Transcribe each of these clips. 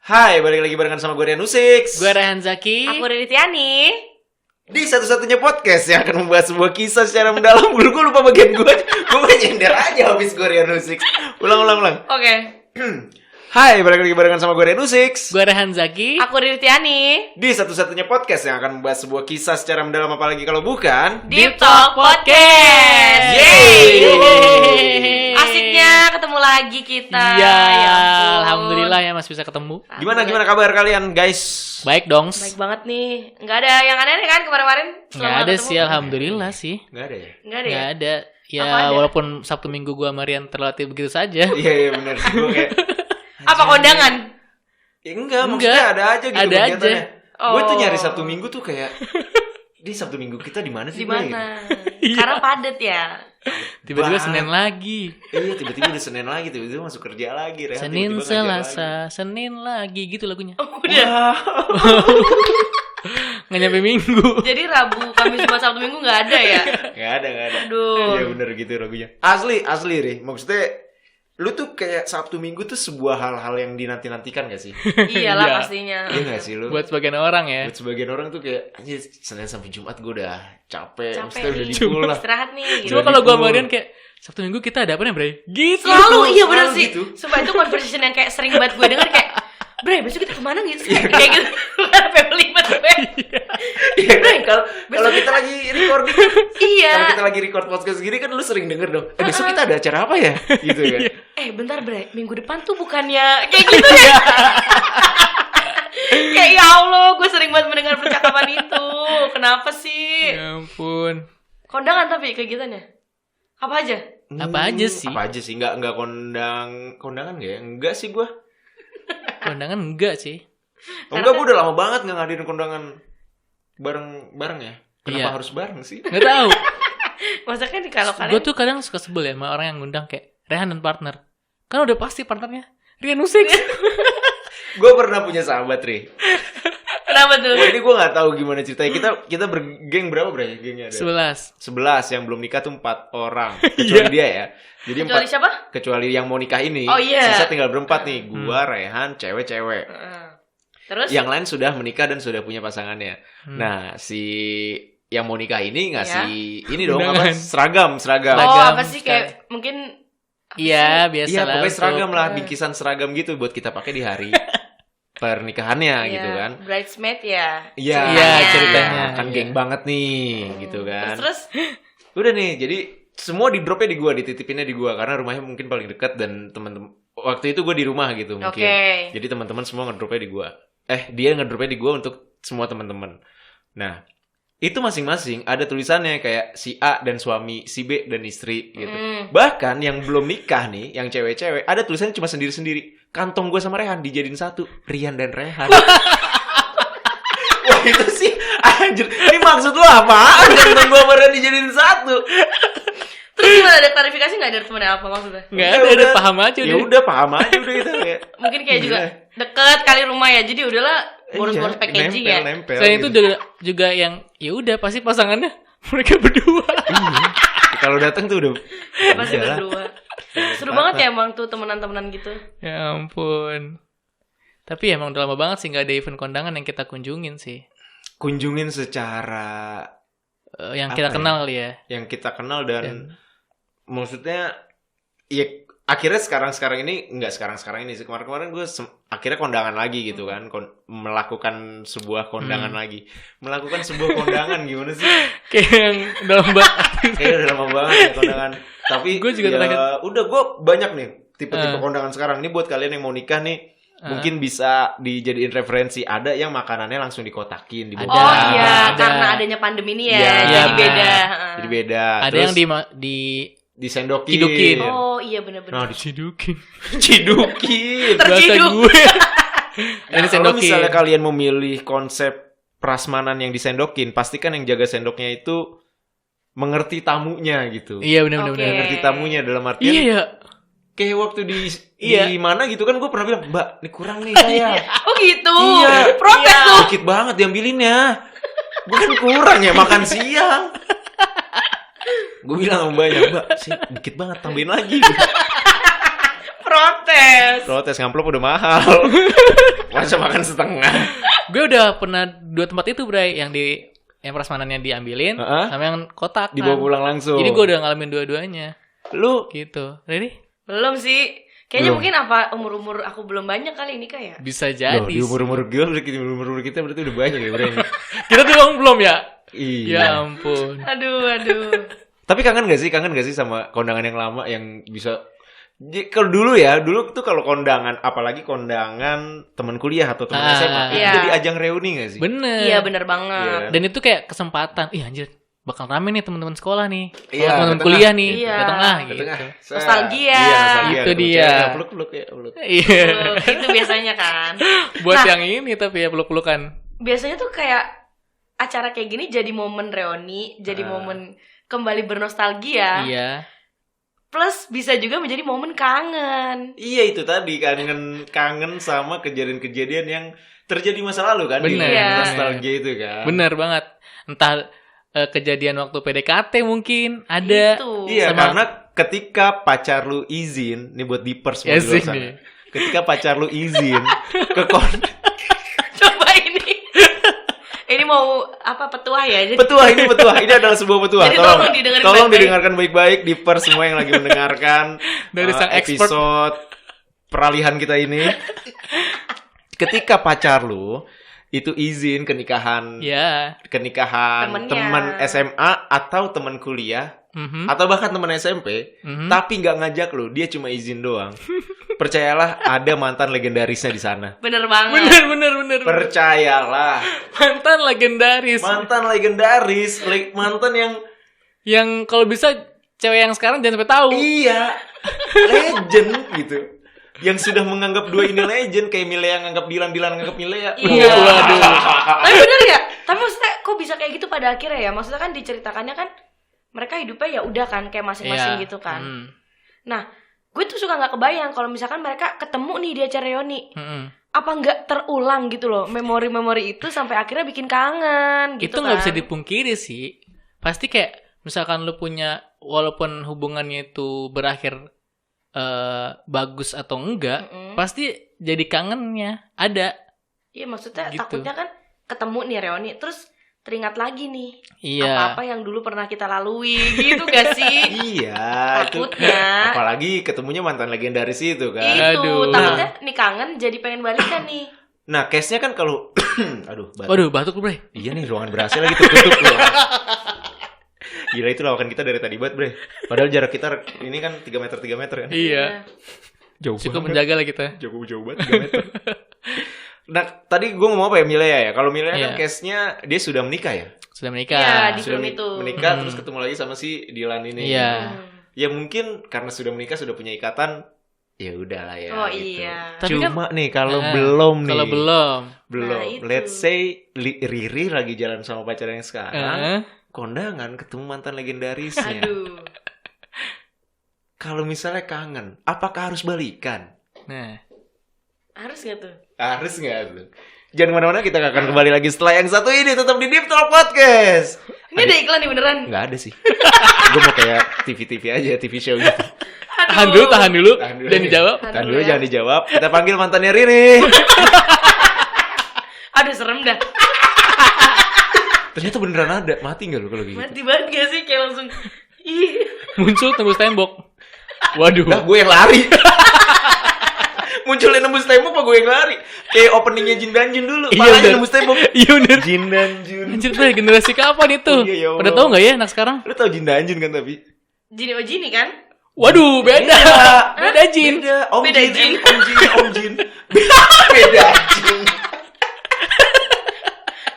Hai, balik lagi barengan sama gue Rian Usix. Gue Rehan Zaki. Aku Riri Tiani. Di satu-satunya podcast yang akan membahas sebuah kisah secara mendalam. Gue lupa bagian gue. Gue nyender aja habis gue Rian Usix. Ulang. Oke. Hai, balik lagi barengan sama gue Rian Usix. Gue Rehan Zaki. Aku Riri Tiani. Di satu-satunya podcast yang akan membahas sebuah kisah secara mendalam, apalagi kalau bukan Deep Talk Podcast. Yeay. Asiknya ketemu lagi kita. Iya, Ya ampun. alhamdulillah ya masih bisa ketemu. Gimana kabar kalian guys? Baik dong. Baik banget nih. Nggak ada yang aneh kan kemarin-kemarin? Nggak ada sih, alhamdulillah sih. Nggak ada ya? Nggak ada ya? Nggak ada. Ya Apa ada? walaupun Sabtu Minggu gue sama Rian terlatih begitu saja. Iya benar sih, gue kayak Apa kondangan? ya enggak, maksudnya ada aja gitu Ada kegiatannya. aja. Gue tuh Oh. nyari Sabtu Minggu tuh kayak di Sabtu Minggu kita di mana sih? Di Bray? mana? Karena padet ya. Tiba-tiba Wah. Senin lagi. Iya, tiba-tiba udah Senin lagi, tiba-tiba masuk kerja lagi. Rehan Senin tiba-tiba ngajar lagi. Selasa, Senin lagi gitu lagunya. Udah. Nggak nyampe Minggu. Jadi Rabu, Kamis, Jumat, Sabtu, Minggu nggak ada ya? Nggak ada. Aduh. Iya bener gitu lagunya. Asli Ri. Maksudnya lu tuh kayak Sabtu Minggu tuh sebuah hal-hal yang dinanti-nantikan gak sih? Iyalah Iya. pastinya. Iya gak sih lu? Buat sebagian orang ya. Buat sebagian orang tuh kayak anjir, Senin sampai Jumat gue udah capek. Capek Maksudnya udah nih. dipul lah. Istirahat nih. Gitu. Cuma Udah kalau gue dipul. sama Rian kayak Sabtu Minggu kita ada apa nih, Bray? Gitu. Selalu iya bener selalu sih. gitu. Sumpah itu conversation yang kayak sering banget gue denger kayak Bre, besok kita kemana gitu? Kayak gitu. Family banget gue. Iya kan? Kalau kita lagi record gitu. Iya. Kalau kita lagi record podcast gini kan lu sering denger dong. Besok kita ada acara apa ya? Gitu kan. Bentar Bre, minggu depan tuh bukannya kayak gitu ya? Kayak ya Allah, gue sering banget mendengar percakapan itu. Kenapa sih? Ya ampun. Kondangan tapi kegiatannya apa aja? Apa aja sih? Apa aja sih? Enggak kondangan enggak ya? Enggak sih gua. Kondangan enggak sih. Enggak, gua udah lama banget enggak ngadain kondangan bareng ya. Kenapa Iya. harus bareng sih? Nggak tahu. Maksudnya kalau kalian Gue tuh kadang suka sebel ya sama orang yang ngundang kayak Rehan dan partner. Kan udah pasti partnernya Rian Usix. Gua pernah punya sahabat, Ri. kenapa tuh? Wah, ini gua enggak tahu gimana ceritanya. Kita bergeng berapa, Bre? Gengnya ada 11. 11, yang belum nikah tuh 4 orang. Kecuali dia ya. Jadi Kecuali siapa? kecuali yang mau nikah ini. Oh, iya. Sisa tinggal berempat nih. Gua, Rehan, cewek-cewek. Terus? Yang lain sudah menikah dan sudah punya pasangannya. Nah, si yang mau nikah ini ngasih ini dong apa? Undangan. Seragam. Oh, Seragam apa sih kayak mungkin Iya, biasa Iya, lah. pokoknya seragam untuk- lah, bingkisan seragam gitu buat kita pakai di hari pernikahannya iya, gitu kan. bridesmaid ya. Iya, Iya, ceritanya. Kan Iya. geng banget nih gitu kan. Terus Udah nih, jadi semua di dropnya di gua, dititipinnya di gua karena rumahnya mungkin paling dekat dan teman-teman waktu itu gua di rumah gitu mungkin. Oke. Jadi teman-teman semua ngedropnya di gua. Dia ngedropnya di gua untuk semua teman-teman. Nah, itu masing-masing ada tulisannya kayak si A dan suami, si B dan istri gitu. Bahkan yang belum nikah nih, yang cewek-cewek, ada tulisannya cuma sendiri-sendiri. Kantong gua sama Rehan dijadiin satu, Rian dan Rehan. Wah, itu sih anjir. Ini maksud lo apaan? Kantong gua sama Rehan dijadiin satu. Terus gimana, ada klarifikasi nggak dari temennya apa maksudnya? Nggak ada, udah paham aja Ya udah. udah paham aja udah gitu kayak. Mungkin kayak juga Iya. deket kali rumah ya, jadi udahlah boros-boros Iya, packaging ya. nempel, Selain itu gitu. juga yang ya udah pasti pasangannya mereka berdua. Iya. Kalau datang tuh udah Pasti udahlah. berdua. Seru banget ya emang tuh temenan-temenan gitu. Ya ampun. Tapi emang udah lama banget sih nggak ada event kondangan yang kita kunjungin sih. Kunjungin secara Yang Apa kita ya? kenal ya. yang kita kenal dan Dan maksudnya ya akhirnya sekarang ini enggak sekarang ini sih, kemarin gue akhirnya kondangan lagi gitu kan, melakukan sebuah kondangan lagi, melakukan sebuah kondangan gimana sih, kayak yang dalam kayaknya udah lama banget ya kondangan, tapi Gue juga ya terakhir. udah gue banyak nih tipe-tipe kondangan sekarang. Ini buat kalian yang mau nikah nih, mungkin bisa dijadiin referensi. Ada yang makanannya langsung dikotakin dibawa. Oh iya, Ada. karena adanya pandemi ini ya, Iya, jadi iya, beda. Jadi beda. ada Terus yang di disendokin. hidukin. Oh iya benar-benar. Nah, cidukin. Cidukin. Bahasa Terciduk. gue. Nah, Jadi kalau sendokin. misalnya kalian memilih konsep prasmanan yang disendokin, pastikan yang jaga sendoknya itu mengerti tamunya gitu. Iya benar-benar. Oke. benar. Mengerti tamunya dalam artian Iya ya. kayak waktu di Iya. mana gitu kan, gue pernah bilang, Mbak, ini kurang nih saya. Oh gitu. Iya. Protes tuh. Dikit banget diambilinnya. Gue kan kurang ya makan siang. Gue bilang sama mbaknya, Mbak, sih dikit banget, tambahin lagi. Protes. Protes, ngamplop udah mahal. Masa makan setengah? Gue udah pernah 2 tempat itu, Bray, yang prasmanannya diambilin sama yang kotak Dibawa kan. pulang langsung. Jadi gue udah ngalamin dua-duanya. Lu Gitu. Ready? Belum sih. Kayaknya Belum. mungkin apa umur aku belum banyak kali ini kayak. Bisa loh, jadi. di umur-umur gue umur kita berarti udah banyak ya, Bray. Kita tuh belum ya? Iya. Ya ampun. Aduh. Tapi kangen gak sih sama kondangan yang lama yang bisa kalau dulu tuh kalau kondangan, apalagi kondangan teman kuliah atau teman SMA, itu iya. jadi ajang reuni gak sih? Bener. Iya bener banget. Iya. Dan itu kayak kesempatan. Ih anjir, bakal rame nih teman-teman sekolah nih. Iya, Teman-teman ke kuliah nih. Iya. Ke tengah Ke gitu. tengah. Nostalgia. Iya, nostalgia. Itu Ketemu dia. cewek, peluk-peluk ya, peluk. Iya. Itu biasanya kan. Buat Nah. yang ini tapi ya peluk-pelukan. Biasanya tuh kayak acara kayak gini jadi momen reuni, jadi momen kembali bernostalgia. Iya. Plus bisa juga menjadi momen kangen. Iya, itu tadi kangen sama kejadian-kejadian yang terjadi masa lalu kan. Bener. Di Iya. nostalgia itu kan. Bener banget. Entah kejadian waktu PDKT mungkin ada. Itu. Iya, Sama- karena ketika pacar lu izin, nih buat dippers semua di luar Yes, sana. ini. Ketika pacar lu izin ke Coba ini. Ini mau apa petuah ya? Jadi petuah, ini adalah sebuah petuah. Jadi tolong didengarkan tolong baik-baik. didengarkan baik-baik dippers semua yang lagi mendengarkan Dari sang expert. episode peralihan kita ini. Ketika pacar lu itu izin ke nikahan Ya. Temennya. teman SMA atau teman kuliah Mhm. atau bahkan teman SMP, Mhm. tapi nggak ngajak lu, dia cuma izin doang. Percayalah, ada mantan legendarisnya di sana. bener banget. Bener. Percayalah, Mantan legendaris. mantan legendaris, mantan yang Yang kalau bisa cewek yang sekarang jangan sampai tahu. iya, legend gitu. Yang sudah menganggap dua ini legend, kayak Milea nganggap Dilan nganggap Milea. Iya. Waduh. Tapi bener ya? Tapi maksudnya kok bisa kayak gitu pada akhirnya ya? Maksudnya kan diceritakannya kan mereka hidupnya ya udah kan kayak masing-masing Iya. gitu kan. Hmm. Nah, gue tuh suka nggak kebayang kalau misalkan mereka ketemu nih di acara reuni. Mm-mm. Apa nggak terulang gitu loh memori-memori itu sampai akhirnya bikin kangen gitu Itu nggak kan. bisa dipungkiri sih. Pasti kayak misalkan lu punya, walaupun hubungannya itu berakhir bagus atau enggak, Mm-mm. pasti jadi kangennya ada. Iya maksudnya Gitu. takutnya kan ketemu nih reuni terus teringat lagi nih Iya. apa-apa yang dulu pernah kita lalui gitu gak sih? Iya, itu Takutnya. apalagi ketemunya mantan legendaris itu kan. Itu Aduh. takutnya nih kangen jadi pengen balikan nih. Nah, case-nya kan kalau aduh, batuk. Waduh, batuk lu, Bre. Iya nih, ruangan berhasil lagi tertutup loh. Gila, itu lawakan kita dari tadi banget, Bre. Padahal jarak kita ini kan 3 meter kan. Iya. Jauh Cukup banget. menjaga lah kita. Jauh banget 3 meter. Nah, tadi gue ngomong apa ya, Milea ya? Kalau Milea kan Iya. case-nya dia sudah menikah ya? Sudah menikah. Iya, di Sudah film itu. menikah Hmm. terus ketemu lagi sama si Dilan ini. Iya. Ya mungkin karena sudah menikah, sudah punya ikatan, ya udahlah ya. Oh gitu. iya. Tapi Cuma nih kalau Nah, belum nih. Kalau belum. Belum. Nah, itu. Let's say Riri lagi jalan sama pacarnya yang sekarang. Eh, Kondangan ketemu mantan legendarisnya. Aduh. Kalau misalnya kangen, apakah harus balikan? Nah, Harus gak tuh? Harus nggak tuh? Jangan kemana-mana, kita akan kembali lagi setelah yang satu ini. Tetap di Deep Talk Podcast. Ini ada iklan nih beneran. Nggak ada sih. Gue mau kayak TV-TV aja, TV show gitu. tahan dulu. Tahan dulu. Jangan dijawab. Tahan dulu, ya. jangan dijawab. Kita panggil mantannya Riri. Aduh serem dah. Ternyata beneran ada. Mati nggak lu kalau gitu? Mati banget gak sih? Kayak langsung. Ih. Muncul tembus tembok. Waduh. Lah, gue yang lari. Munculnya nembus tembok apa gue yang lari? Kayak openingnya Jin dan Jun dulu. Iya, Palanya bener. nembus tembok. Iya bener. Jin dan Jun. Anjir, Bre, generasi kapan itu? Oh, iya, ya Allah. Pada tahu nggak ya anak sekarang? Lu tau Jin dan Jun kan tapi? Jini oh Jini kan? Waduh, beda. Beda Jin. Beda. Om Beda Jin. Jin. Om Jin. Om Jin. Beda Jin.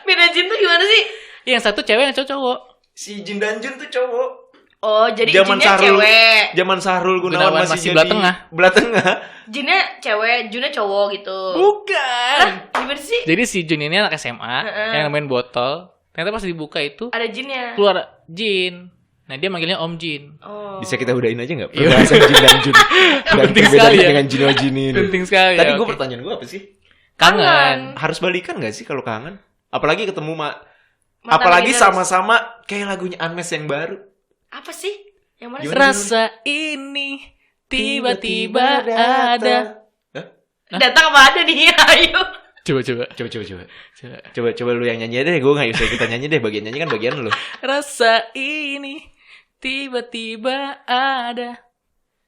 Beda Jin tuh gimana sih? Yang satu cewek, yang cowok. Si Jin dan Jun tuh cowok. Oh jadi Zaman Jinnya Sahrul. cewek. Zaman Sahrul Gunawan Gunawan masih masih jadi belah tengah. Belah tengah. Jinnya cewek, Junnya cowok gitu. Bukan. Lah, gimana sih? Jadi si Jun ini anak SMA Heeh. yang main botol. Ternyata pas dibuka itu Ada Jinnya. keluar Jin. Nah, dia manggilnya Om Jin. Oh. Bisa kita udahin aja nggak? Iya. Pembahasan Jin dan Jun. Dan Penting perbedaannya sekali ya. dengan Jino Jin ini. Penting sekali. Tadi ya, gue oke. pertanyaan gue apa sih? Kangen. Harus balikan gak sih kalau kangen? Apalagi ketemu Mantan apalagi legendaris. sama-sama kayak lagunya Unmesh yang baru. Apa sih? Yang mana? Gimana? Rasa ini tiba-tiba ada. Hah? Datang apa ada nih? Ayo. Coba lu yang nyanyi deh. Gue nggak bisa kita nyanyi deh. Bagian nyanyi kan bagian lu. Rasa ini tiba-tiba ada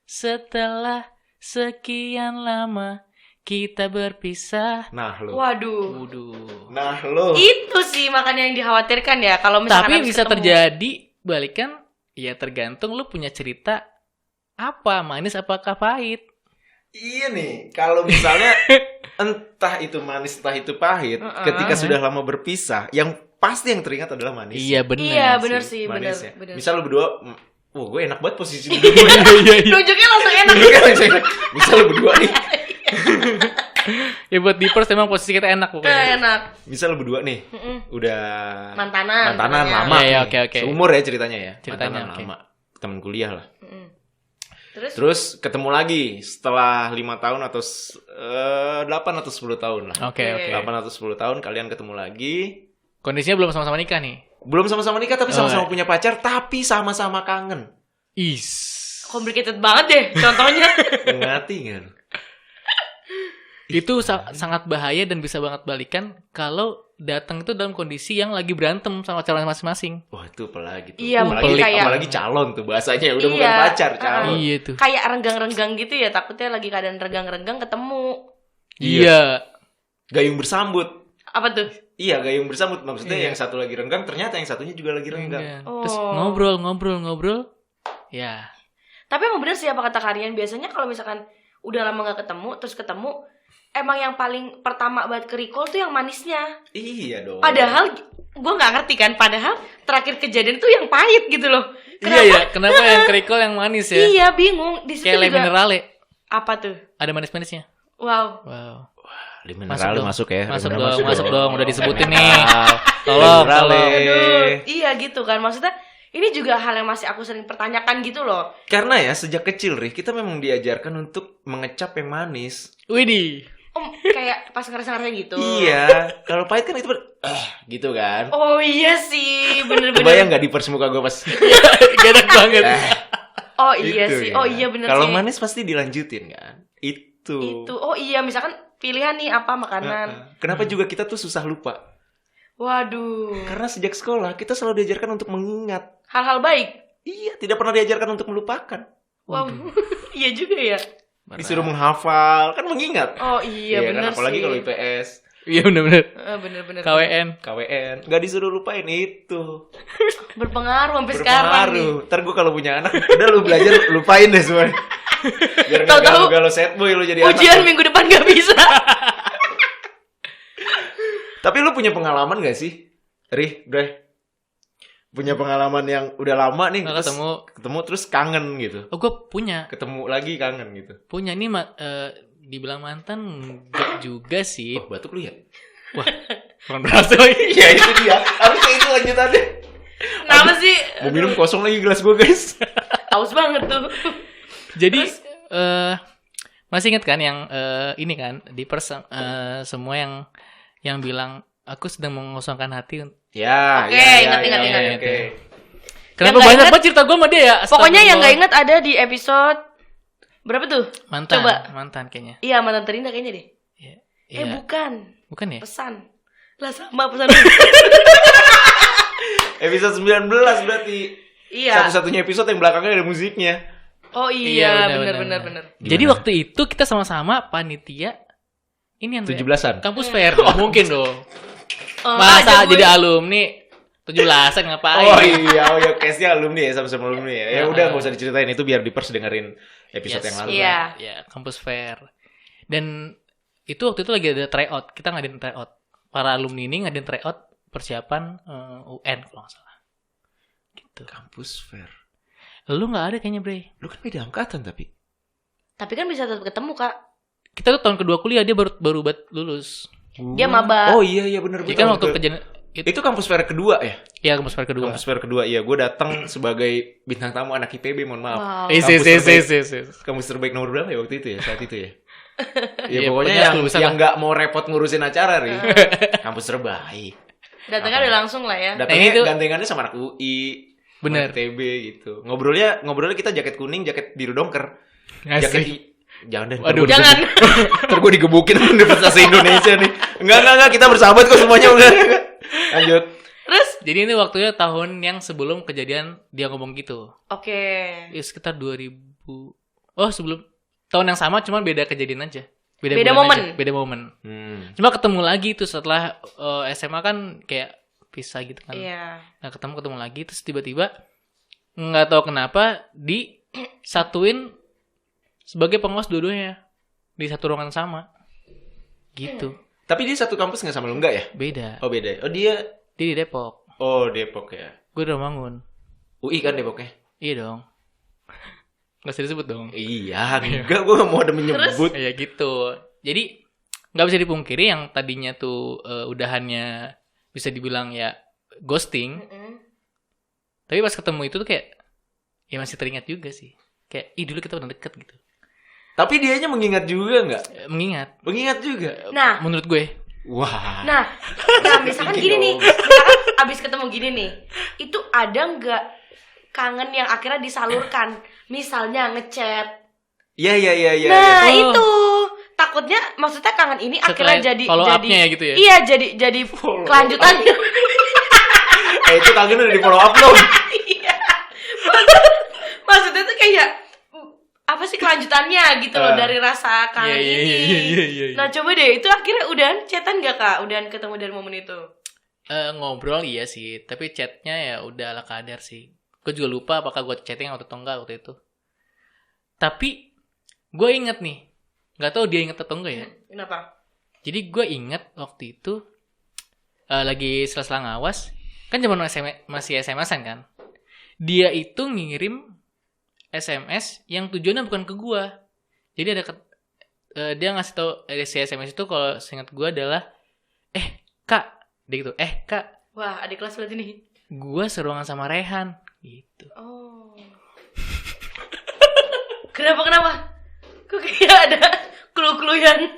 setelah sekian lama kita berpisah. Nah lu. Waduh. Nah lu. Itu sih makanya yang dikhawatirkan ya kalau misalkan Tapi habis bisa ketemu. terjadi balikan, ya tergantung lu punya cerita apa, manis apakah pahit. Iya nih. Kalau misalnya entah itu manis entah itu pahit, ketika sudah lama berpisah, yang pasti yang teringat adalah manis. Iya benar. Iya benar sih, benar. Manisnya. Benar. Misal lu berdua, gue enak banget posisi duduk gue. Nunjuknya langsung enak. Misal lu berdua nih. Ya buat Deepers emang posisi kita enak pokoknya. Enak. Misal lu berdua nih, udah Mantanan lama. Iya, nih. oke. Seumur ya ceritanya ya. Ceritanya, Mantanan oke. lama. Temen kuliah lah. Terus? Ketemu lagi setelah 5 tahun atau 8 atau 10 tahun lah. Oke. 8 atau 10 tahun kalian ketemu lagi. Kondisinya belum sama-sama nikah nih. Belum sama-sama nikah tapi sama-sama punya pacar, tapi sama-sama kangen. Complicated banget deh contohnya. Ngerti nggak? Itu sangat bahaya dan bisa banget balikan kalau datang itu dalam kondisi yang lagi berantem sama calon masing-masing. Wah itu apalagi tuh. Iya, apalagi, mungkin kayak- apalagi calon tuh bahasanya udah Iya, bukan pacar, calon. Iya tuh. Kayak renggang-renggang gitu ya, takutnya lagi keadaan renggang-renggang ketemu. Iya. Gayung bersambut. Apa tuh? Iya, gayung bersambut maksudnya Iya. yang satu lagi renggang, ternyata yang satunya juga lagi renggang. Oh. Terus ngobrol. Ya. Tapi emang bener sih apa kata Karian, biasanya kalau misalkan udah lama gak ketemu, terus ketemu, emang yang paling pertama banget ke recall tuh yang manisnya. Iya dong. Padahal gue nggak ngerti kan, padahal terakhir kejadian tuh yang pahit gitu loh. Iya ya, kenapa yang kerikol yang manis ya? Iya, bingung. Di situ Kayak le juga minerale. apa tuh? Ada manis-manisnya. Wow. Di mineral masuk ya. Masuk Mineral dong, masuk dong. Udah disebutin nih. Tolong. Aduh, iya gitu kan. Maksudnya ini juga hal yang masih aku sering pertanyakan gitu loh. Karena ya sejak kecil Rih, kita memang diajarkan untuk mengecap yang manis. Widih. Kayak pas ngerasa-ngerasa gitu. Iya, kalau pahit kan itu gitu kan. Oh iya sih, bener-bener. Kebayang nggak di muka gue pas Gak banget. Oh iya gitu sih, ya. oh iya bener Kalau sih. manis pasti dilanjutin kan. Itu. Oh iya, misalkan pilihan nih apa makanan. Kenapa juga kita tuh susah lupa? Waduh. Karena sejak sekolah kita selalu diajarkan untuk mengingat. Hal-hal baik. Iya, tidak pernah diajarkan untuk melupakan. Wow. Iya juga ya. Disuruh menghafal, kan mengingat. Oh iya bener kan? Apalagi sih. kalau IPS, Iya bener-bener. Bener-bener. KWN. KWN, nggak disuruh lupain itu. Berpengaruh sampai sekarang nih. Berpengaruh. Ntar gue kalau punya anak, udah lu belajar lupain deh semua. Biar nggak Tahu-tahu galau-galau sad boy lu jadi anak. Ujian minggu depan gak bisa. Tapi lu punya pengalaman gak sih, Rih, Bre? Punya pengalaman yang udah lama nih, Nggak terus ketemu terus kangen gitu. Oh gue punya. Ketemu lagi kangen gitu. Punya nih dibilang mantan enggak juga sih. Oh, batuk lu ya? Wah, kurang berhasil lagi. Iya itu dia. Harusnya itu lanjutannya. Kenapa sih? Mau minum kosong lagi gelas gue guys. Haus banget tuh. Jadi masih ingat kan yang ini kan di semua yang bilang aku sedang mengosongkan hati. Ya, Oke, ingat. Oke. Kenapa nggak banyak ingat- banget cerita gue sama dia ya? Pokoknya yang Astagfirullah. gak inget ada di episode berapa tuh? Mantan. Coba. Mantan kayaknya. Iya, mantan terindah kayaknya deh. Iya. Bukan. Bukan ya? Pesan. Lah sama pesan. Episode 19 berarti. Iya. Satu-satunya episode yang belakangnya ada musiknya. Oh iya, benar. benar. Jadi Gimana? waktu itu kita sama-sama panitia ini yang 17-an. kampus fair. Nggak mungkin dong. Oh, Masa aja jadi gue. alumni 17-an ngapain? Oh iya, case-nya alumni ya, sama-sama alumni ya. Ya udah Heeh. gak usah diceritain itu biar Dipers dengerin episode Yes. yang lalu. Iya. Ya, kampus fair. Dan itu waktu itu lagi ada tryout. Kita ngadain tryout. Para alumni ini ngadain tryout persiapan UN kalau nggak salah. Gitu. Kampus fair. Lu nggak ada kayaknya, Bre. Lu kan beda angkatan tapi. Tapi kan bisa tetap ketemu, Kak. Kita tuh tahun kedua kuliah, dia baru lulus. Dia maba. Oh iya bener Jadi kan waktu kejadian itu kampus fair kedua ya? Iya, kampus fair kedua. Kampus fair kedua, iya. Gue datang sebagai bintang tamu anak IPB, mohon maaf. Wow. Kampus terbaik nomor berapa ya waktu itu ya? Saat itu ya? Ya Iya, pokoknya pokoknya yang lulusan yang nggak mau repot ngurusin acara, Ri. Kampus terbaik. Datangnya udah langsung lah ya. Datangnya itu- gantengannya sama anak UI. Bener. TB gitu. Ngobrolnya kita jaket kuning, jaket biru dongker. Jaket Asik. Jangan deh. Waduh, Jangan. Ntar gue digebukin Universitas Indonesia nih. Enggak, kita bersahabat kok semuanya udah. Lanjut. Terus? Jadi ini waktunya tahun yang sebelum kejadian dia ngomong gitu. Oke. Ya, sekitar 2000. Oh, sebelum tahun yang sama cuman beda kejadian aja. Beda bulan momen. aja. Beda momen. Cuma ketemu lagi tuh setelah SMA kan kayak pisah gitu kan. Iya. Nah, ketemu lagi terus tiba-tiba nggak tahu kenapa disatuin sebagai pengawas dua-duanya di satu ruangan sama. Gitu. Tapi dia satu kampus nggak sama lu enggak ya? Beda. Oh beda. Oh dia Dia di Depok. Oh Depok ya. Gue udah bangun. UI kan Depoknya? Iya dong. Nggak usah disebut dong. Iya, enggak gue gak mau ada menyebut. Ya gitu. Jadi nggak bisa dipungkiri yang tadinya tuh udahannya bisa dibilang ya ghosting. Tapi pas ketemu itu tuh kayak ya masih teringat juga sih. Kayak dulu kita pernah deket gitu. Tapi dianya mengingat juga nggak? Mengingat. Mengingat juga. Nah, menurut gue. Wah. Nah, misalkan Bikin gini nih, dong. misalkan abis ketemu gini nih, itu ada nggak kangen yang akhirnya disalurkan? Misalnya ngechat. Iya. Nah, Oh. itu takutnya maksudnya kangen ini akhirnya Setelah jadi follow up-nya ya gitu ya? Iya, jadi kelanjutannya. Itu kangen udah di follow up belum? Iya. Maksudnya tuh kayak apa sih kelanjutannya gitu loh dari rasa kangen ini. Iya. Nah, coba deh, itu akhirnya udahan chatan gak Kak? Udahan ketemu dari momen itu? Ngobrol iya sih, tapi chatnya ya udah ala kadar sih. Gue juga lupa apakah gue chatting atau enggak waktu itu. Tapi gue inget nih, nggak tahu dia inget atau enggak ya. Kenapa? Jadi gue inget waktu itu lagi sela-sela ngawas, kan zaman masih SMS-an kan. Dia itu ngirim SMS yang tujuannya bukan ke gue. Jadi ada dia ngasih tau si SMS itu kalau seingat gue adalah Kak, dia gitu, Kak, Wah, adik kelas berarti nih. gue seruangan sama Rehan gitu. Oh. Kenapa? Kok kayak ada clue-cluean?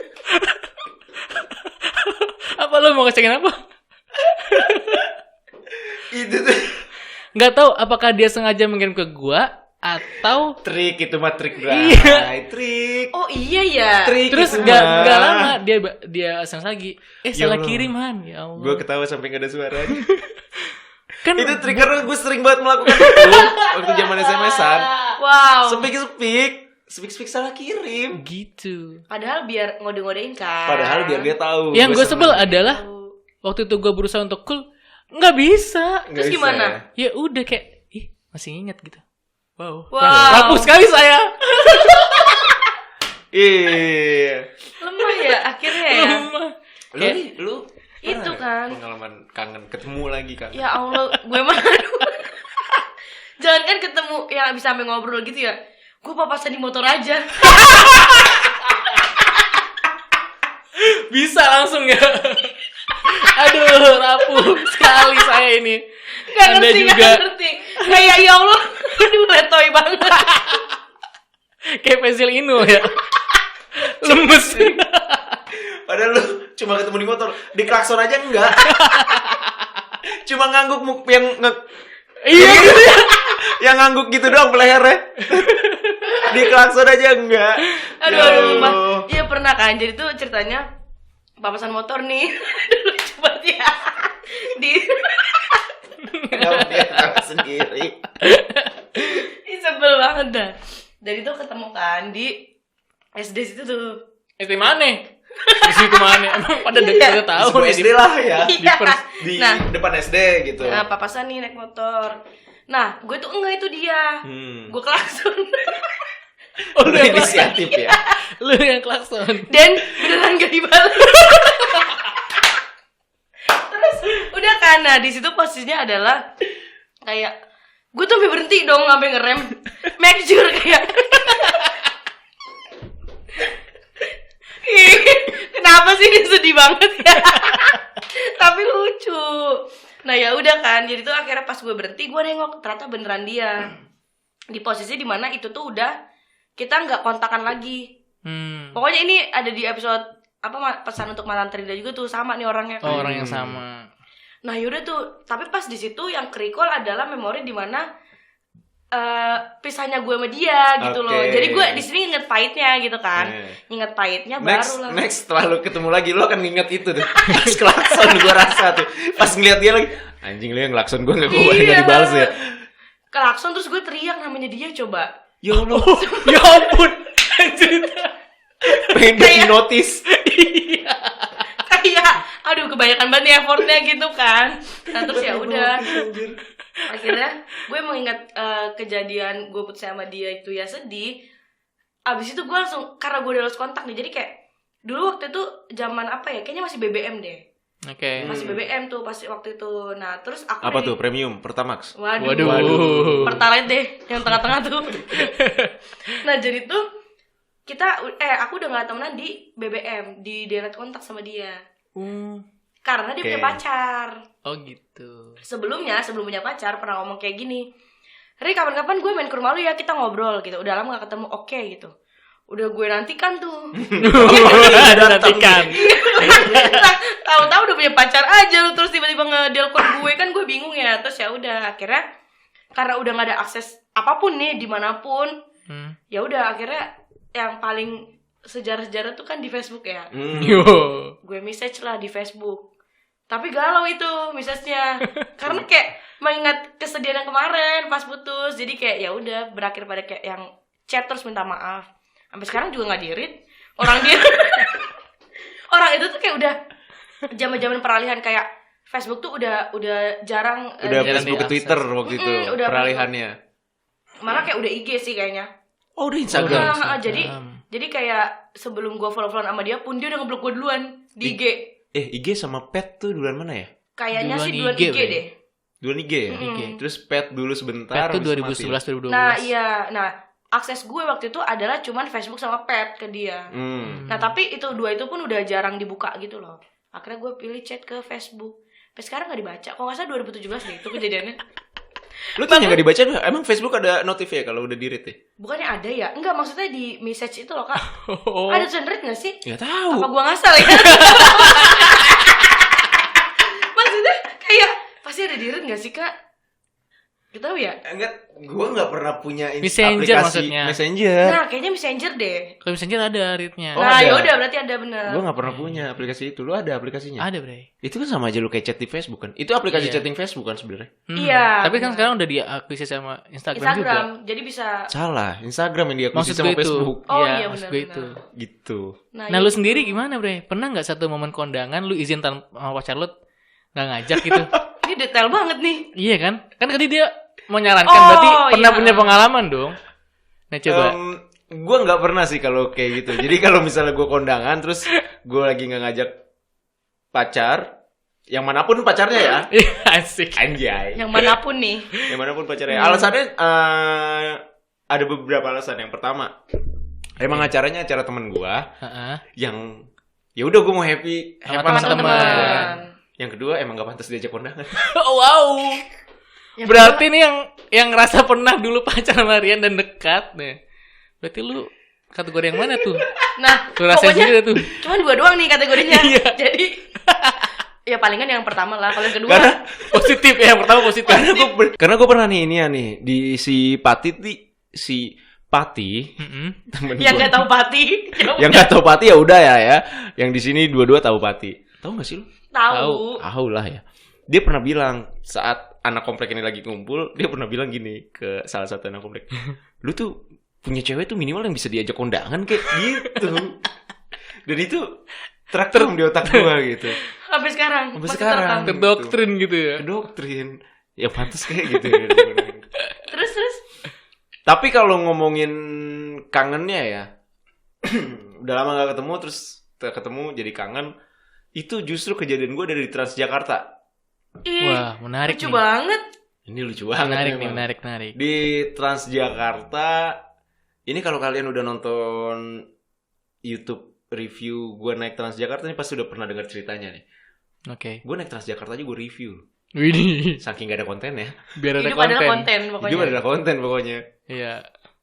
Apa lo mau ngecekin apa? Itu tuh Nggak tahu apakah dia sengaja mengirim ke gue atau trik, itu mah trik bro. Iya. Trik. Oh iya ya. Trik. terus itu nggak mah. lama dia SMS lagi. Ya Salah Allah. kiriman ya Allah. Gue ketawa sampai gak ada suaranya. Kan Itu trik karena gue sering banget melakukan itu waktu zaman SMS-an. Wow. Speak salah kirim. gitu. Padahal biar ngode-ngodein kan. Padahal biar dia tahu. Yang gue seneng. sebel adalah waktu itu gue berusaha untuk cool, nggak bisa. Nggak Terus bisa gimana? ya. Ya udah kayak masih ingat gitu. Wow. Wow. Rapuh sekali saya. Iya. Lemah ya akhirnya ya. Lu Itu pernah kan. pengalaman kangen ketemu lagi kan? Ya Allah, gue mah. Jangan kan ketemu yang bisa sampai ngobrol gitu ya. Gue papasan di motor aja. Bisa langsung ya. Aduh, rapuh sekali saya ini. Gak Anda ngerti, juga gak ngerti. Kayak ya Allah, aduh letoy banget. kayak pensil Inu ya. Lemes. Padahal lu cuma ketemu di motor, di klakson aja enggak. Cuma ngangguk yang Iya gitu ya. yang ngangguk gitu doang lehernya. Di klakson aja enggak. Aduh, Mbak. Iya pernah kan. Jadi tuh ceritanya papasan motor nih. Aduh, lucu banget ya. Di Kenapa dia ketawa sendiri? Ih, sebel banget dah. Jadi tuh ketemu kan di SD situ tuh. SD mana? Di situ mana? Emang pada Iya. udah tahu Sebuah nih. SD lah ya. Iya. Di Nah, depan SD gitu. papasan nih naik motor. Nah, gue tuh enggak itu dia. Gue klakson. Oh, lu Lu yang inisiatif ya. Lu yang klakson. Dan beneran gak dibalas. Terus udah kan, nah di situ posisinya adalah kayak gue tuh sampai berhenti dong, sampai ngerem, make sure kayak Ih, kenapa sih dia sedih banget ya? Tapi lucu. Nah ya udah kan, jadi tuh akhirnya pas gue berhenti gue nengok ternyata beneran dia di posisi dimana itu tuh udah kita nggak kontakan lagi. Pokoknya ini ada di episode apa pesan untuk mantan Trinda juga tuh sama nih orangnya kan. Oh, orang yang sama. Nah yaudah tuh, tapi pas di situ yang kerikol adalah memori di mana pisahnya gue sama dia gitu loh. Oke. Jadi gue di sini inget pahitnya gitu kan. Inget pahitnya baru lah. Next setelah lu ketemu lagi lu akan nginget itu tuh. Pas klakson gue rasa tuh. Pas ngeliat dia lagi, anjing lu yang klakson gue nggak dibales ya. Klakson terus gue teriak namanya dia coba. Ya Allah, Ya ampun. Anjir. pengen di notice. Kayak aduh kebanyakan banget effortnya gitu kan. Nah terus ya udah. Akhirnya gue mengingat kejadian gue putus sama dia itu ya sedih. Abis itu gue langsung, karena gue udah lost kontak nih, jadi kayak dulu waktu itu zaman apa ya, kayaknya masih BBM deh. Oke. Masih BBM tuh pasti waktu itu. Nah terus aku Apa tuh premium Pertamax? Waduh. Pertalite deh yang tengah-tengah tuh. Nah jadi tuh aku udah gak temenan di BBM, di delete kontak sama dia. Karena dia punya pacar. Oh gitu. Sebelum punya pacar pernah ngomong kayak gini, Ri kapan-kapan gue main ke rumah lu ya, kita ngobrol gitu. Udah lama gak ketemu, oke gitu. Udah gue nantikan tuh. Ada nantikan. Nah, tahu-tahu udah punya pacar aja lu, terus tiba-tiba nge-delpon gue, kan gue bingung ya. Terus ya udah akhirnya karena udah gak ada akses apapun nih dimanapun, ya udah akhirnya yang paling sejarah-sejarah tuh kan di Facebook ya. Yo. Gue message lah di Facebook. Tapi galau itu message-nya. Karena kayak mengingat kesedihan yang kemarin pas putus. Jadi kayak ya udah berakhir pada kayak yang chat terus minta maaf. Sampai sekarang juga enggak di-read. Orang itu tuh kayak udah zaman-zaman peralihan, kayak Facebook tuh udah jarang Udah jarang Facebook ke diakses. Twitter waktu itu udah peralihannya. malah kayak udah IG sih kayaknya. Oh, udah Instagram. Nah, jadi kayak sebelum gue follow-followan sama dia pun dia udah ngeblok gue duluan di IG. IG sama Pet tuh duluan mana ya? Kayaknya Duluan sih duluan IG, IG deh. Duluan IG ya? Terus Pet dulu sebentar. Pet tuh habis itu mati. 2011 2012. Nah iya, akses gue waktu itu adalah cuman Facebook sama Pet ke dia. Nah tapi itu dua itu pun udah jarang dibuka gitu loh. Akhirnya gue pilih chat ke Facebook. Sampai sekarang gak dibaca. Kalau gak salah 2017 deh itu kejadiannya. Lu tuh yang gak dibaca, emang Facebook ada notif ya kalau udah di-read ya? Bukannya ada ya? Enggak, maksudnya di message itu loh kak. Oh. Ada tulisan read gak sih? Gak tahu. Apa gue ngasal ya? Maksudnya kayak pasti ada di read gak sih kak? Gak tahu ya? Enggak, gue nggak pernah punya Messenger aplikasi maksudnya. Messenger. Nah kayaknya Messenger deh. Kalau Messenger ada readnya. Oh, Nah ada. yaudah berarti ada bener. Gue nggak pernah punya aplikasi itu. Lu ada aplikasinya? Ada, Bre. Itu kan sama aja lu kayak chat di Facebook kan? Itu aplikasi Iya. chatting Facebook kan sebenarnya? Iya, Tapi kan benar. sekarang udah diakuisisi sama Instagram juga. Jadi bisa. Salah, Instagram yang diakuisisi Maksud sama gue itu. Facebook. Oh, Iya, iya, maksud benar, gue benar. itu. Gitu. Nah, iya. lu sendiri gimana, Bre? Pernah nggak satu momen kondangan lu izin sama pacar lu nggak ngajak gitu? Ini detail banget nih. Iya kan? Kan tadi dia menyarankan, Oh, berarti pernah iya. punya pengalaman dong. Nah, coba. Gue nggak pernah sih kalau kayak gitu. Jadi kalau misalnya gue kondangan terus gue lagi nggak ngajak pacar, yang manapun pacarnya ya, Asik. anjay, Yang manapun nih. yang manapun pacarnya. Alasannya ada beberapa alasan. Yang pertama, emang acaranya acara temen gue Heeh. yang ya udah gue mau happy Sama fun sama teman-teman. temen gue. Yang kedua emang gak pantas diajak kondangan. Wow. Yang Berarti nih yang ngerasa pernah dulu pacaran sama Rian dan dekat nih. Berarti lu kategori yang mana tuh? Nah, Lu rasain pokoknya sendiri tuh. cuma dua doang nih kategorinya. Iya. Jadi ya palingan yang pertama lah. Kalau yang kedua Karena Positif ya, yang pertama positif. karena gue pernah nih ini ya nih di si Pati temen yang gua. nggak tahu pati. Yang nggak tahu Pati ya udah ya. Yang di sini dua-dua tahu Pati. Tahu nggak sih lu? Tahu. Tahu lah ya. Dia pernah bilang saat anak komplek ini lagi ngumpul, dia pernah bilang gini ke salah satu anak komplek, lu tuh punya cewek tuh minimal yang bisa diajak kondangan kayak gitu. Dan itu traktor di otak gua gitu. Sampai sekarang. Sampai masih sekarang. terekam. Terdoktrin gitu ya. Doktrin. Ya pantas kayak gitu ya. Terus. Tapi kalau ngomongin kangennya ya, udah lama gak ketemu terus ketemu jadi kangen. Itu justru kejadian gue dari Transjakarta. Ih, Wah, menarik lucu nih. banget. Ini lucu banget. Menarik nih, memang. menarik. Di Transjakarta, ini kalau kalian udah nonton YouTube review gue naik Transjakarta, ini pasti udah pernah dengar ceritanya nih. Oke. Gue naik Transjakarta aja gue review. Widih, Saking gak ada konten ya. biar ada Hidup adalah konten. konten pokoknya. Hidup adalah konten pokoknya. Iya.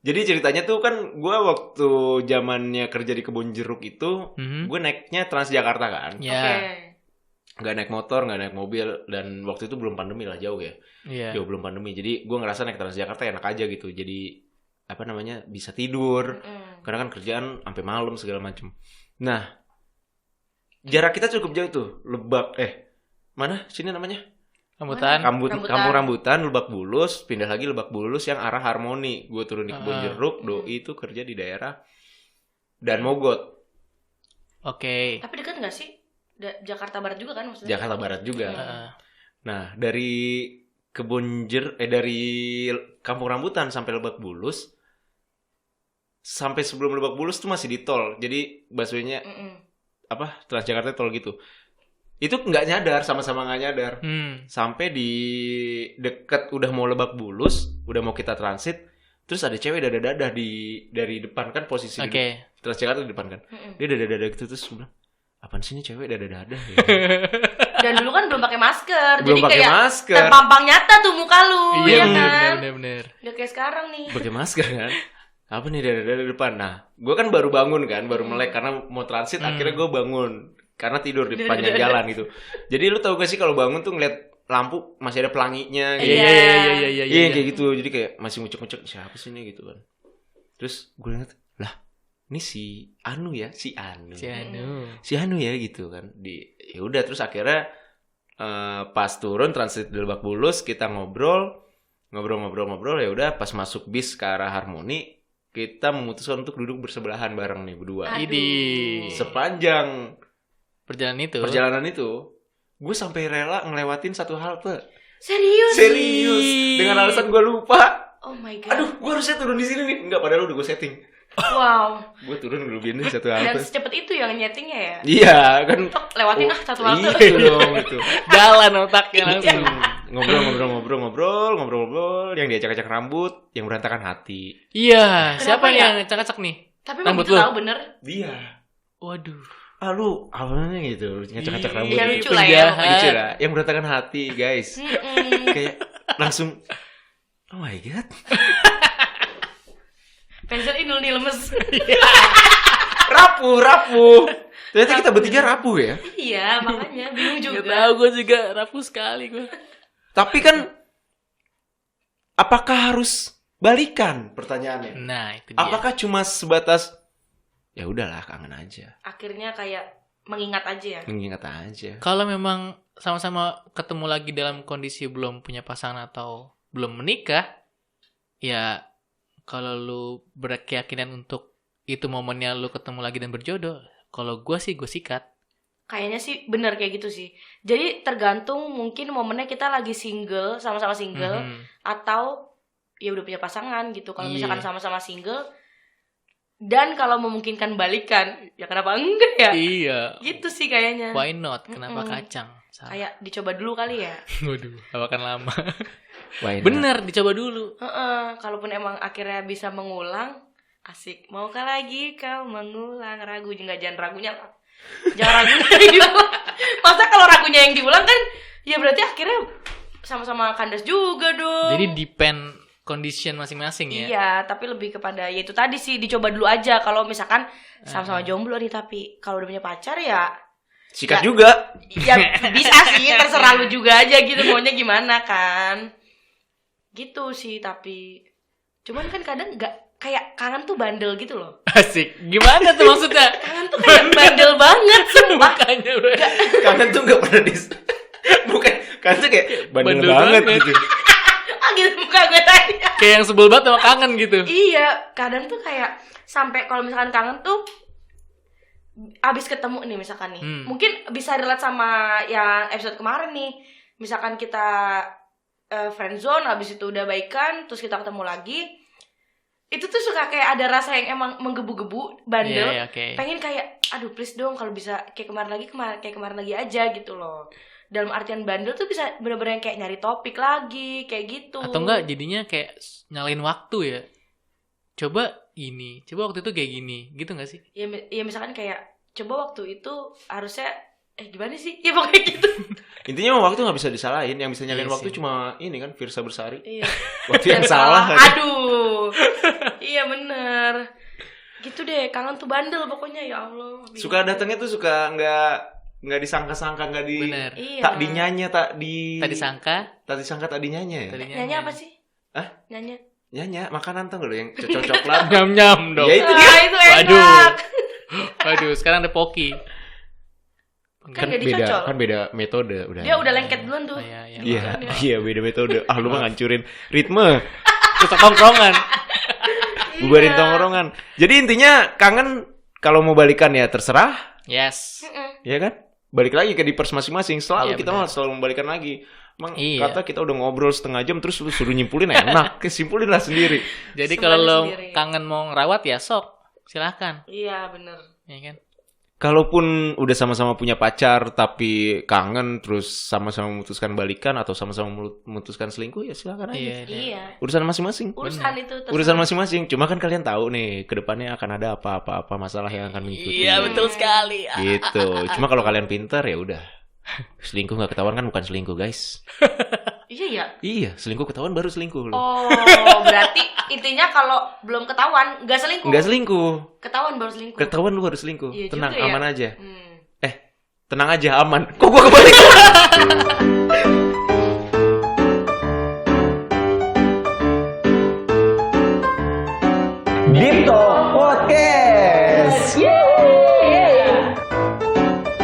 Jadi ceritanya tuh kan gue waktu zamannya kerja di Kebun Jeruk itu, Mhm. gue naiknya Transjakarta kan. Ya. Oke. nggak naik motor, nggak naik mobil, dan waktu itu belum pandemi lah, jauh ya. Iya. Jauh belum pandemi. Jadi gue ngerasa naik Transjakarta enak aja gitu. Jadi apa namanya, bisa tidur. Karena kan kerjaan sampai malam segala macem. Nah, jarak kita cukup jauh tuh. Lebak, mana sini namanya? Rambutan. Kampung Rambutan, Lebak Bulus, pindah lagi Lebak Bulus yang arah Harmoni. Gue turun di Kebun Jeruk, Doi itu kerja di daerah Dan Mogot. Oke. Tapi dekat nggak sih? Jakarta Barat juga kan maksudnya? Jakarta Barat juga. Nah, dari dari Kampung Rambutan sampai Lebak Bulus, sampai sebelum Lebak Bulus tuh masih di tol. Jadi busway-nya Transjakarta tol gitu. Itu nggak nyadar, sama-sama nggak nyadar. Sampai di deket udah mau Lebak Bulus, udah mau kita transit, terus ada cewek dada-dada dari depan kan, posisi Transjakarta di depan kan. Dia dada-dada gitu, terus bilang, apaan sih ini cewek dada-dada ya? Dan dulu kan belum pakai masker. Belum jadi pakai kayak masker. terpampang nyata tuh muka lu. Iya kan? bener. Gak kayak sekarang nih. Pakai masker kan? Apa nih dada-dada depan? Nah, gue kan baru bangun kan, baru melek karena mau transit. Akhirnya gue bangun karena tidur di panjang jalan gitu. Jadi lu tau gak sih kalau bangun tuh ngeliat lampu masih ada pelanginya gitu. Iya kayak gitu. Jadi kayak masih ngucek-ngucek, siapa sih ini gitu kan. Terus gue lihat, lah ini si Anu ya, si Anu ya gitu kan. Ya udah, terus akhirnya pas turun transit di Lebak Bulus, kita ngobrol ya udah, pas masuk bis ke arah Harmoni, kita memutuskan untuk duduk bersebelahan bareng nih berdua. Sepanjang perjalanan itu gue sampai rela ngelewatin satu halte. Serius. Dengan alasan gue lupa. Oh my god. Aduh, gue harusnya turun di sini nih. Enggak, padahal udah gue setting. Wow. Gue turun ngelubiin nih satu halte. Dan secepat itu yang nyetingnya ya? Iya kan. Lewatin satu halte. Iya dong itu. Jalan otaknya langsung. Ngobrol, yang diacak-acak rambut, yang berantakan hati. Iya, siapa ya? yang acak-acak nih? Tapi rambut begitu lu? tahu bener. Dia. Waduh. Lu awalnya gitu, ngacak-ngacak rambut. Iya, gitu. lucu lah ya. Lucu lah, yang berantakan hati, guys. Kayak langsung, oh my god. Pensil ini lemes. Rapuh. Ternyata kita bertiga rapuh ya. Iya, makanya bingung juga. Gak tau, gue juga rapuh sekali gue. Tapi kan, apakah harus balikan pertanyaannya? Nah, itu dia. Apakah cuma sebatas ya udahlah, kangen aja. Akhirnya kayak mengingat aja ya. Mengingat aja. Kalau memang sama-sama ketemu lagi dalam kondisi belum punya pasangan atau belum menikah, ya kalau lu berkeyakinan untuk itu momennya lu ketemu lagi dan berjodoh, kalau gue sikat. Kayaknya sih bener kayak gitu sih. Jadi tergantung mungkin momennya kita lagi single, sama-sama single, atau ya udah punya pasangan gitu. Kalau misalkan sama-sama single, dan kalau memungkinkan balikan, ya kenapa enggak ya? Iya. Gitu sih kayaknya. Why not? Kenapa kacang? Salah. Kayak dicoba dulu kali ya. Waduh, akan lama. Bener, dicoba dulu. Kalaupun emang akhirnya bisa mengulang, asik. Maukah lagi kau mengulang ragu? Jangan ragunya lah. Jangan ragunya yang diulang. Masa kalau ragunya yang diulang kan, ya berarti akhirnya sama-sama kandas juga dong. Jadi depend condition masing-masing ya. Iya, tapi lebih kepada ya itu tadi sih, dicoba dulu aja. Kalau misalkan sama-sama jomblo nih, tapi kalau udah punya pacar ya sikat juga. Ya bisa sih, terserah lu juga aja gitu, maunya gimana kan. Gitu sih, tapi cuman kan kadang nggak, kayak kangen tuh bandel gitu loh. Asik. Gimana tuh maksudnya? Kangen tuh kayak bandel banget sumpah. Kangen tuh nggak pernah bukan, kangen tuh kayak bandel banget gitu. Gitu muka gue tadi. Kayak yang sebel banget sama kangen gitu. Iya, kadang tuh kayak sampai kalau misalkan kangen tuh abis ketemu nih misalkan nih, mungkin bisa relate sama yang episode kemarin nih. Misalkan kita friendzone, abis itu udah baikan, terus kita ketemu lagi, itu tuh suka kayak ada rasa yang emang menggebu-gebu, bandel. Pengen kayak, aduh please dong kalau bisa kayak kemarin lagi aja gitu loh. Dalam artian bandel tuh bisa bener-bener kayak nyari topik lagi, kayak gitu. Atau enggak jadinya kayak nyalain waktu ya. Coba waktu itu kayak gini, gitu gak sih? Ya misalkan kayak, coba waktu itu harusnya, gimana sih? Ya pokoknya gitu. Intinya waktu gak bisa disalahin, yang bisa nyalain waktu cuma ini kan, Firsa Bersari. Iya. Waktu yang salah. Aduh. Iya bener. Gitu deh, kangen tuh bandel pokoknya, ya Allah. Suka datangnya tuh suka nggak disangka-sangka, nggak di Bener. Iya. tak dinyanya, tak disangka, tak dinyanya ya. Nyanyi apa sih? Hah? Nyanyi. Nyanya makanan tuh loh yang coklat. Nyam-nyam dong. Ya itu Ah, itu enak. Waduh. Waduh, sekarang ada Poki. Kan nggak beda, dicocol. kan beda metode udah. Dia udah lengket duluan tuh. Iya, beda metode. Ah, lu mah ngancurin ritme, Rusak tongkrongan. bubarin Iya. tongkrongan. Jadi intinya kangen kalau mau balikan ya terserah, Yes. ya kan? Balik lagi ke dippers masing-masing. Selalu Iya, kita benar. mah selalu membalikan lagi. Emang Iya. kata kita udah ngobrol setengah jam terus lu suruh nyimpulin enak, kesimpulin lah sendiri. Jadi Semuanya kalau lo sendiri. kangen mau ngerawat ya sok, silahkan. Iya, bener. Ya kan? Kalaupun udah sama-sama punya pacar tapi kangen terus sama-sama memutuskan balikan atau sama-sama memutuskan selingkuh ya silakan aja. Iya. Iya. Urusan masing-masing. Urusan itu terserah. Urusan masing-masing. Cuma kan kalian tahu nih kedepannya akan ada apa-apa masalah yang akan mengikuti. Iya, betul sekali. Gitu. Cuma kalau kalian pintar ya udah. Selingkuh nggak ketahuan kan bukan selingkuh guys. Iya ya. Iya, selingkuh ketahuan baru selingkuh loh. Oh, berarti intinya kalau belum ketahuan nggak selingkuh. Nggak selingkuh. Ketahuan baru selingkuh. Ketahuan lu baru selingkuh. Iya Tenang, juga ya. aman aja. Hmm. Tenang aja, aman. Kok gua kebalik? Dipto Podcast.